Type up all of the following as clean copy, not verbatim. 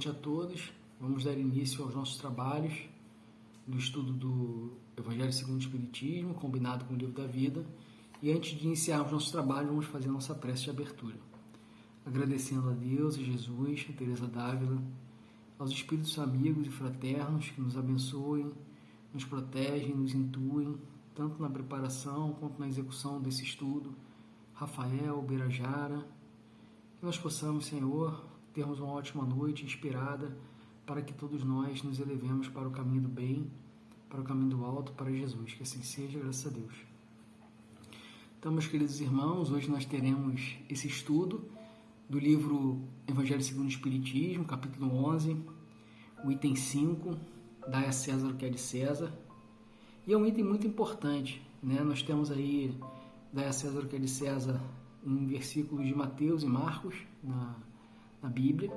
noite a todos. Vamos dar início aos nossos trabalhos do estudo do Evangelho segundo o Espiritismo, combinado com o Livro da Vida. E antes de iniciarmos nosso trabalho, vamos fazer a nossa prece de abertura. Agradecendo a Deus, a Jesus, a Teresa d'Ávila, aos espíritos amigos e fraternos que nos abençoem, nos protegem, nos intuem, tanto na preparação quanto na execução desse estudo. Rafael, Birajara, que nós possamos, Senhor, termos uma ótima noite inspirada para que todos nós nos elevemos para o caminho do bem, para o caminho do alto, para Jesus. Que assim seja, graças a Deus. Então, meus queridos irmãos, hoje nós teremos esse estudo do livro Evangelho segundo o Espiritismo, capítulo 11, o item 5, Dai a César o que é de César. E é um item muito importante, né? Nós temos aí Dai a César o que é de César em versículos de Mateus e Marcos na Bíblia.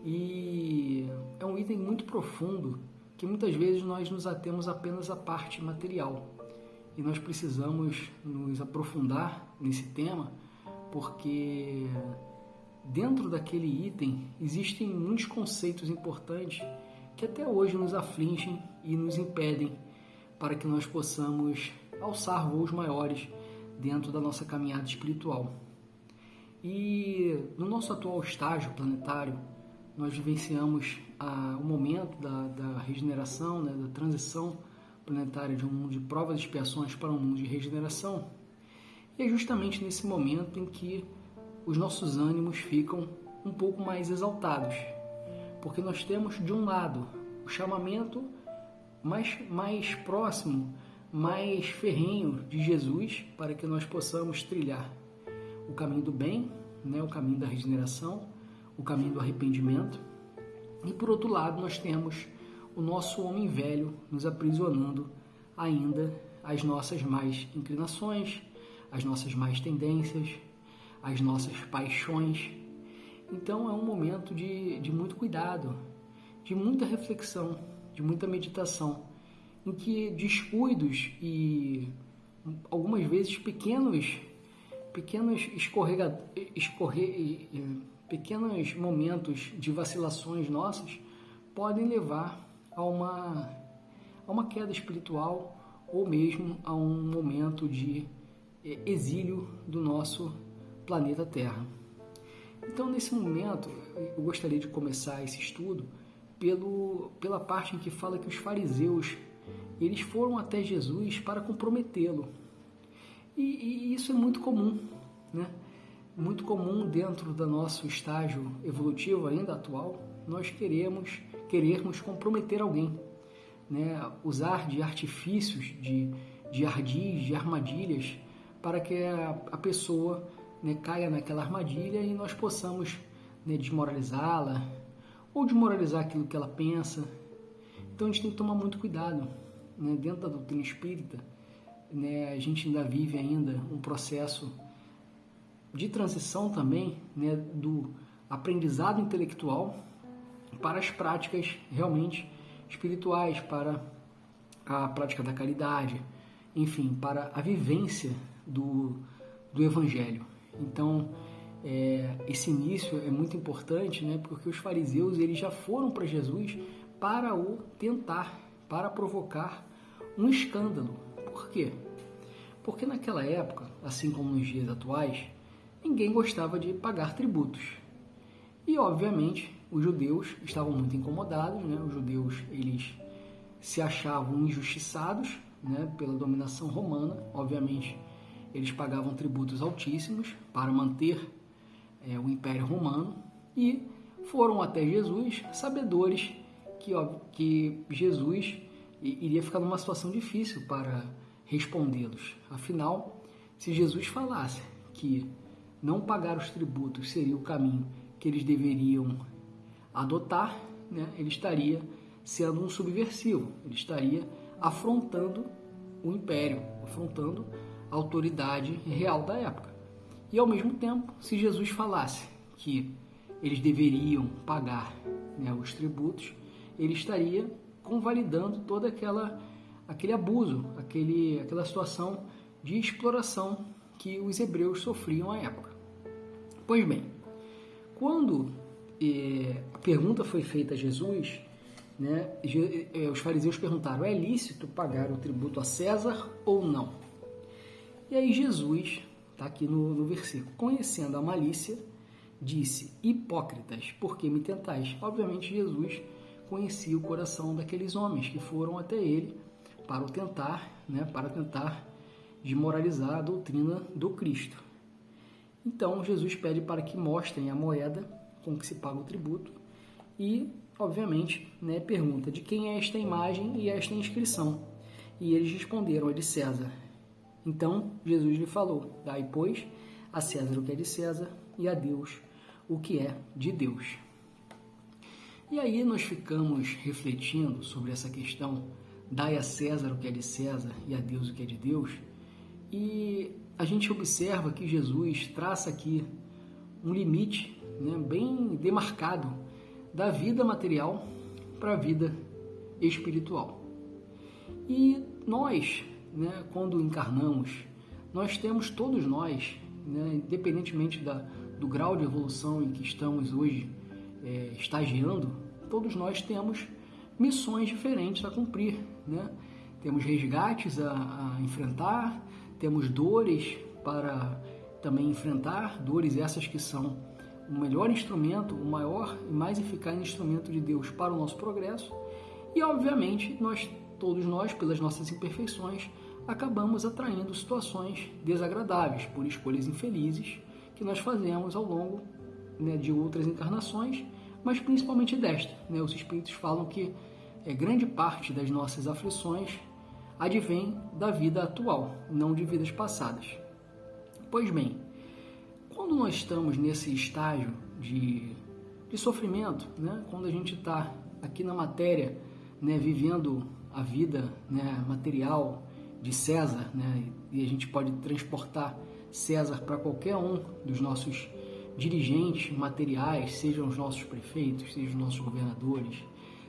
E é um item muito profundo que muitas vezes nós nos atemos apenas à parte material. E nós precisamos nos aprofundar nesse tema, porque dentro daquele item existem muitos conceitos importantes que até hoje nos afligem e nos impedem para que nós possamos alçar voos maiores dentro da nossa caminhada espiritual. E no nosso atual estágio planetário, nós vivenciamos o momento da regeneração, né, da transição planetária de um mundo de provas e expiações para um mundo de regeneração. E é justamente nesse momento em que os nossos ânimos ficam um pouco mais exaltados, porque nós temos, de um lado, o chamamento mais próximo, mais ferrenho de Jesus, para que nós possamos trilhar o caminho do bem, né, o caminho da regeneração, o caminho do arrependimento. E por outro lado, nós temos o nosso homem velho nos aprisionando ainda às nossas más inclinações, às nossas más tendências, às nossas paixões. Então é um momento de muito cuidado, de muita reflexão, de muita meditação, em que descuidos e algumas vezes pequenos momentos de vacilações nossas podem levar a uma queda espiritual ou mesmo a um momento de exílio do nosso planeta Terra. Então, nesse momento, eu gostaria de começar esse estudo pela parte em que fala que os fariseus eles foram até Jesus para comprometê-lo. E isso é muito comum, né? Muito comum dentro do nosso estágio evolutivo ainda atual, nós querermos comprometer alguém, né? Usar de artifícios, de ardis, de armadilhas, para que a pessoa, né, caia naquela armadilha e nós possamos, né, desmoralizá-la ou desmoralizar aquilo que ela pensa. Então a gente tem que tomar muito cuidado, né? Dentro da doutrina espírita, né, a gente ainda vive ainda um processo de transição também, né, do aprendizado intelectual para as práticas realmente espirituais, para a prática da caridade, enfim, para a vivência do Evangelho. Então, esse início é muito importante, né, porque os fariseus eles já foram para Jesus para o tentar, para provocar um escândalo. Por quê? Porque naquela época, assim como nos dias atuais, ninguém gostava de pagar tributos. E, obviamente, os judeus estavam muito incomodados, né? Os judeus eles se achavam injustiçados, né, pela dominação romana. Obviamente, eles pagavam tributos altíssimos para manter o Império Romano e foram até Jesus, sabedores que Jesus iria ficar numa situação difícil para respondê-los. Afinal, se Jesus falasse que não pagar os tributos seria o caminho que eles deveriam adotar, né, ele estaria sendo um subversivo, ele estaria afrontando o império, afrontando a autoridade real da época. E ao mesmo tempo, se Jesus falasse que eles deveriam pagar, né, os tributos, ele estaria convalidando todo aquele abuso, aquela situação de exploração que os hebreus sofriam à época. Pois bem, quando a pergunta foi feita a Jesus, né? Os fariseus perguntaram: é lícito pagar o tributo a César ou não? E aí Jesus, está aqui no versículo, conhecendo a malícia, disse: hipócritas, por que me tentais? Obviamente Jesus conhecia o coração daqueles homens que foram até ele para o tentar, né, para tentar desmoralizar a doutrina do Cristo. Então Jesus pede para que mostrem a moeda com que se paga o tributo e, obviamente, né, pergunta: de quem é esta imagem e esta inscrição? E eles responderam: é de César. Então Jesus lhe falou: dai, pois, a César o que é de César e a Deus o que é de Deus. E aí nós ficamos refletindo sobre essa questão: dai a César o que é de César e a Deus o que é de Deus. E a gente observa que Jesus traça aqui um limite, né, bem demarcado da vida material para a vida espiritual. E nós, né, quando encarnamos, nós temos, todos nós, né, independentemente do grau de evolução em que estamos hoje estagiando, todos nós temos missões diferentes a cumprir, né? Temos resgates a enfrentar, temos dores para também enfrentar, dores essas que são o melhor instrumento, o maior e mais eficaz instrumento de Deus para o nosso progresso. E, obviamente, todos nós, pelas nossas imperfeições, acabamos atraindo situações desagradáveis por escolhas infelizes que nós fazemos ao longo, né, de outras encarnações, mas principalmente desta, né? Os espíritos falam que grande parte das nossas aflições advém da vida atual, não de vidas passadas. Pois bem, quando nós estamos nesse estágio de sofrimento, né? Quando a gente está aqui na matéria, né, vivendo a vida, né, material de César, né, e a gente pode transportar César para qualquer um dos nossos dirigentes materiais, sejam os nossos prefeitos, sejam os nossos governadores,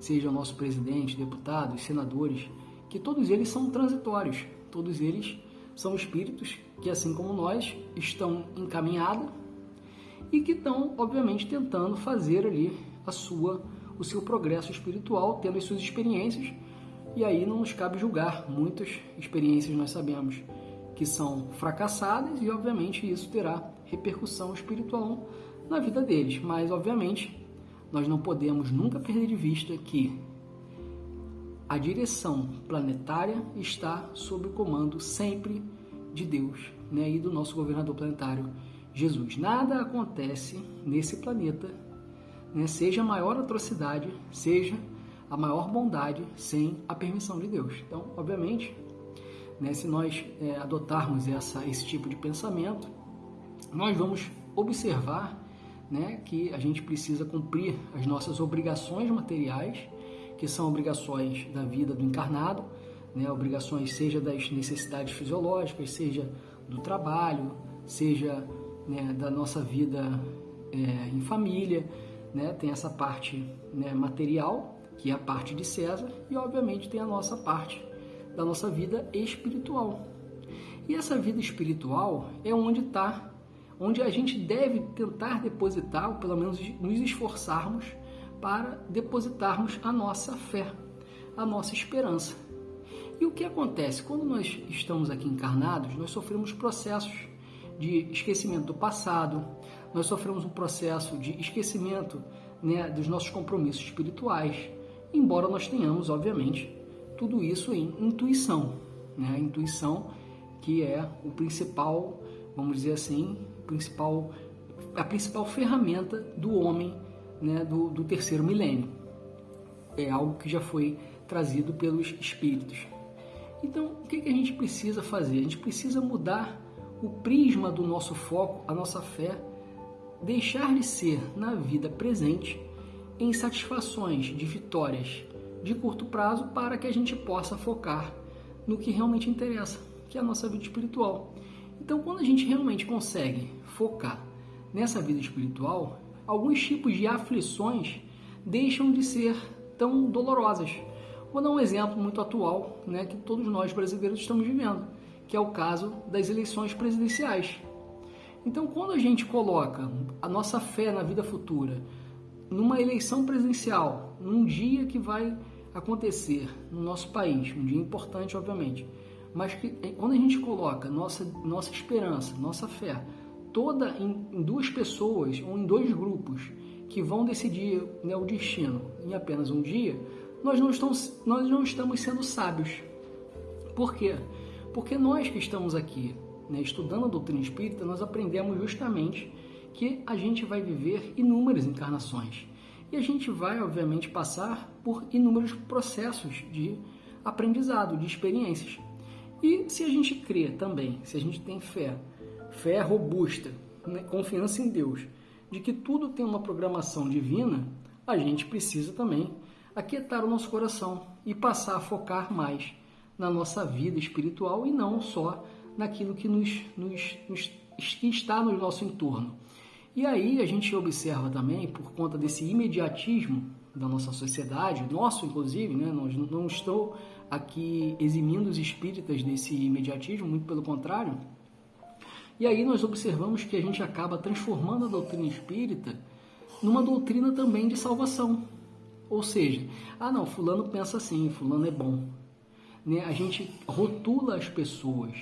seja o nosso presidente, deputados, senadores, que todos eles são transitórios, todos eles são espíritos que, assim como nós, estão encaminhados e que estão, obviamente, tentando fazer ali o seu progresso espiritual, tendo as suas experiências, e aí não nos cabe julgar. Muitas experiências nós sabemos que são fracassadas e, obviamente, isso terá repercussão espiritual na vida deles, mas, obviamente, nós não podemos nunca perder de vista que a direção planetária está sob o comando sempre de Deus, né, e do nosso governador planetário, Jesus. Nada acontece nesse planeta, né, seja a maior atrocidade, seja a maior bondade, sem a permissão de Deus. Então, obviamente, né, se nós adotarmos esse tipo de pensamento, nós vamos observar, né, que a gente precisa cumprir as nossas obrigações materiais, que são obrigações da vida do encarnado, né, obrigações seja das necessidades fisiológicas, seja do trabalho, seja, né, da nossa vida em família, né, tem essa parte, né, material, que é a parte de César, e obviamente tem a nossa parte da nossa vida espiritual. E essa vida espiritual é onde a gente deve tentar depositar, ou pelo menos nos esforçarmos para depositarmos a nossa fé, a nossa esperança. E o que acontece? Quando nós estamos aqui encarnados, nós sofremos processos de esquecimento do passado, nós sofremos um processo de esquecimento, né, dos nossos compromissos espirituais, embora nós tenhamos, obviamente, tudo isso em intuição, né? A intuição que é o principal, vamos dizer assim, a principal ferramenta do homem, né, do terceiro milênio. É algo que já foi trazido pelos espíritos. Então, o que a gente precisa fazer? A gente precisa mudar o prisma do nosso foco, a nossa fé, deixar de ser, na vida presente, em satisfações de vitórias de curto prazo, para que a gente possa focar no que realmente interessa, que é a nossa vida espiritual. Então, quando a gente realmente consegue focar nessa vida espiritual, alguns tipos de aflições deixam de ser tão dolorosas. Vou dar um exemplo muito atual, né, que todos nós brasileiros estamos vivendo, que é o caso das eleições presidenciais. Então, quando a gente coloca a nossa fé na vida futura numa eleição presidencial, num dia que vai acontecer no nosso país, um dia importante, obviamente, mas que quando a gente coloca nossa esperança, nossa fé, toda em duas pessoas ou em dois grupos que vão decidir, né, o destino em apenas um dia, nós não estamos sendo sábios. Por quê? Porque nós que estamos aqui, né, estudando a doutrina espírita, nós aprendemos justamente que a gente vai viver inúmeras encarnações. E a gente vai, obviamente, passar por inúmeros processos de aprendizado, de experiências. E se a gente crê também, se a gente tem fé robusta, né, confiança em Deus, de que tudo tem uma programação divina, a gente precisa também aquietar o nosso coração e passar a focar mais na nossa vida espiritual e não só naquilo que que está no nosso entorno. E aí a gente observa também, por conta desse imediatismo da nossa sociedade, nosso inclusive, né? Não estou aqui eximindo os espíritas desse imediatismo, muito pelo contrário. E aí nós observamos que a gente acaba transformando a doutrina espírita numa doutrina também de salvação. Ou seja, não, fulano pensa assim, fulano é bom. Né? A gente rotula as pessoas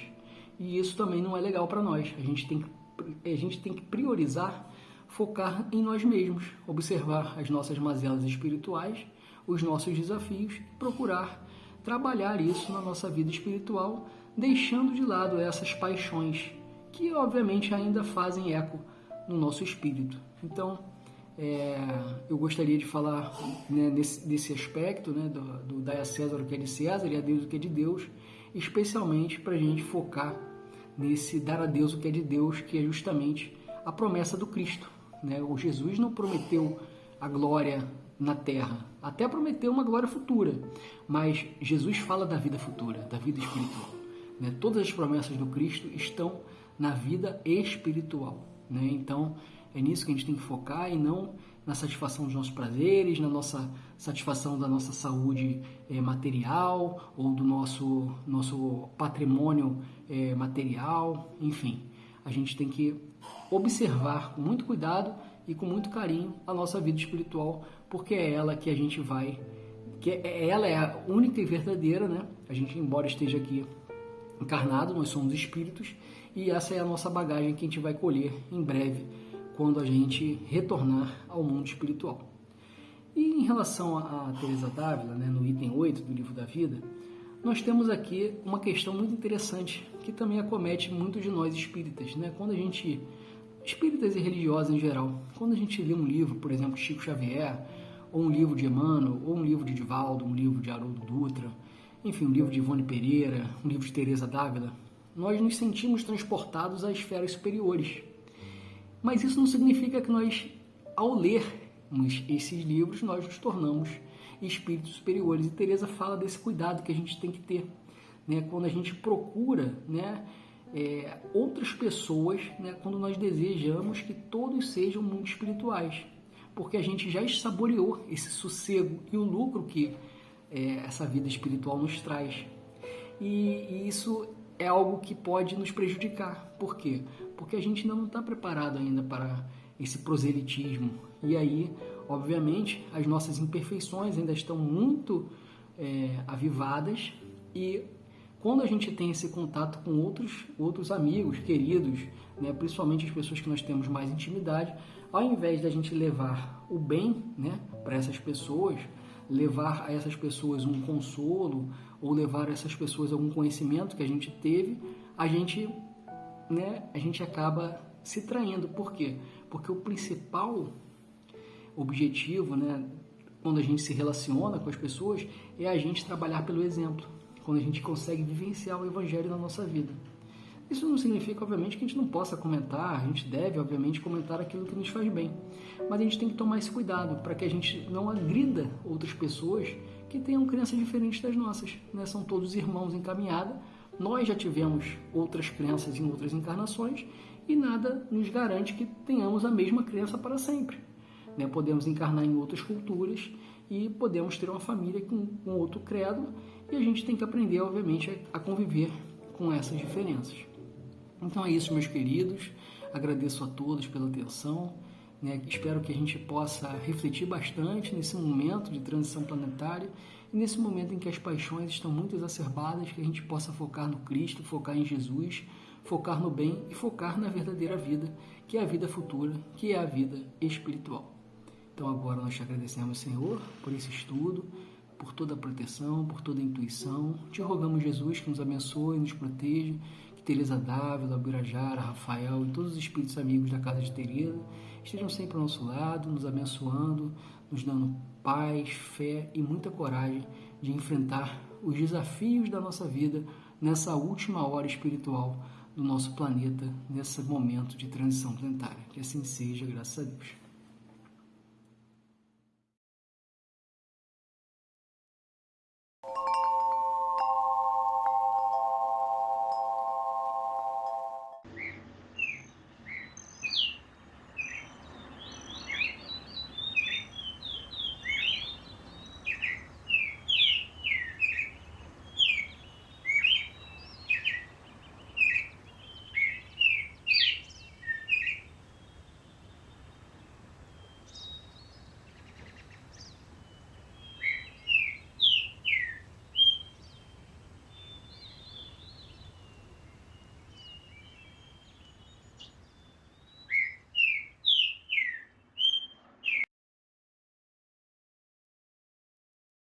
e isso também não é legal para nós. A gente tem que priorizar, focar em nós mesmos, observar as nossas mazelas espirituais, os nossos desafios e procurar trabalhar isso na nossa vida espiritual, deixando de lado essas paixões que obviamente ainda fazem eco no nosso espírito. Então, eu gostaria de falar, né, desse aspecto, né, do dar a César o que é de César e a Deus o que é de Deus, especialmente para a gente focar nesse dar a Deus o que é de Deus, que é justamente a promessa do Cristo. Né? O Jesus não prometeu a glória na terra, até prometeu uma glória futura, mas Jesus fala da vida futura, da vida espiritual. Né? Todas as promessas do Cristo estão na vida espiritual. Né? Então, é nisso que a gente tem que focar e não na satisfação dos nossos prazeres, na nossa satisfação da nossa saúde material ou do nosso patrimônio material, enfim. A gente tem que observar com muito cuidado e com muito carinho a nossa vida espiritual, porque é ela que a gente vai, ela é a única e verdadeira, né? A gente, embora esteja aqui encarnado, nós somos espíritos e essa é a nossa bagagem que a gente vai colher em breve, quando a gente retornar ao mundo espiritual. E em relação a Teresa d'Ávila, né, no item 8 do Livro da Vida, nós temos aqui uma questão muito interessante que também acomete muito de nós espíritas. Né? Espíritas e religiosos em geral, quando a gente lê um livro, por exemplo, de Chico Xavier, ou um livro de Emmanuel, ou um livro de Divaldo, um livro de Haroldo Dutra, enfim, um livro de Ivone Pereira, um livro de Teresa d'Ávila, nós nos sentimos transportados a esferas superiores. Mas isso não significa que nós, ao lermos esses livros, nós nos tornamos espíritos superiores. E Teresa fala desse cuidado que a gente tem que ter, né? Quando a gente procura, né, outras pessoas, né, quando nós desejamos que todos sejam muito espirituais, porque a gente já saboreou esse sossego e o lucro que essa vida espiritual nos traz. E isso é algo que pode nos prejudicar. Por quê? Porque a gente não está preparado ainda para esse proselitismo. E aí, obviamente, as nossas imperfeições ainda estão muito avivadas e quando a gente tem esse contato com outros amigos, queridos, né, principalmente as pessoas que nós temos mais intimidade, ao invés da gente levar o bem, né, para essas pessoas, levar a essas pessoas um consolo ou levar a essas pessoas algum conhecimento que a gente teve, a gente acaba se traindo. Por quê? Porque o principal objetivo, né, quando a gente se relaciona com as pessoas, é a gente trabalhar pelo exemplo, quando a gente consegue vivenciar o Evangelho na nossa vida. Isso não significa, obviamente, que a gente não possa comentar, a gente deve, obviamente, comentar aquilo que nos faz bem, mas a gente tem que tomar esse cuidado para que a gente não agrida outras pessoas que tenham crenças diferentes das nossas. Né? São todos irmãos em caminhada, nós já tivemos outras crenças em outras encarnações e nada nos garante que tenhamos a mesma crença para sempre. Né? Podemos encarnar em outras culturas e podemos ter uma família com outro credo e a gente tem que aprender, obviamente, a conviver com essas diferenças. Então é isso, meus queridos. Agradeço a todos pela atenção. né? Espero que a gente possa refletir bastante nesse momento de transição planetária e nesse momento em que as paixões estão muito exacerbadas, que a gente possa focar no Cristo, focar em Jesus, focar no bem e focar na verdadeira vida, que é a vida futura, que é a vida espiritual. Então agora nós te agradecemos, Senhor, por esse estudo, por toda a proteção, por toda a intuição. Te rogamos, Jesus, que nos abençoe e nos proteja, que Teresa Dávila, Birajara, Rafael e todos os espíritos amigos da casa de Teresa estejam sempre ao nosso lado, nos abençoando, nos dando paz, fé e muita coragem de enfrentar os desafios da nossa vida nessa última hora espiritual do nosso planeta, nesse momento de transição planetária. Que assim seja, graças a Deus.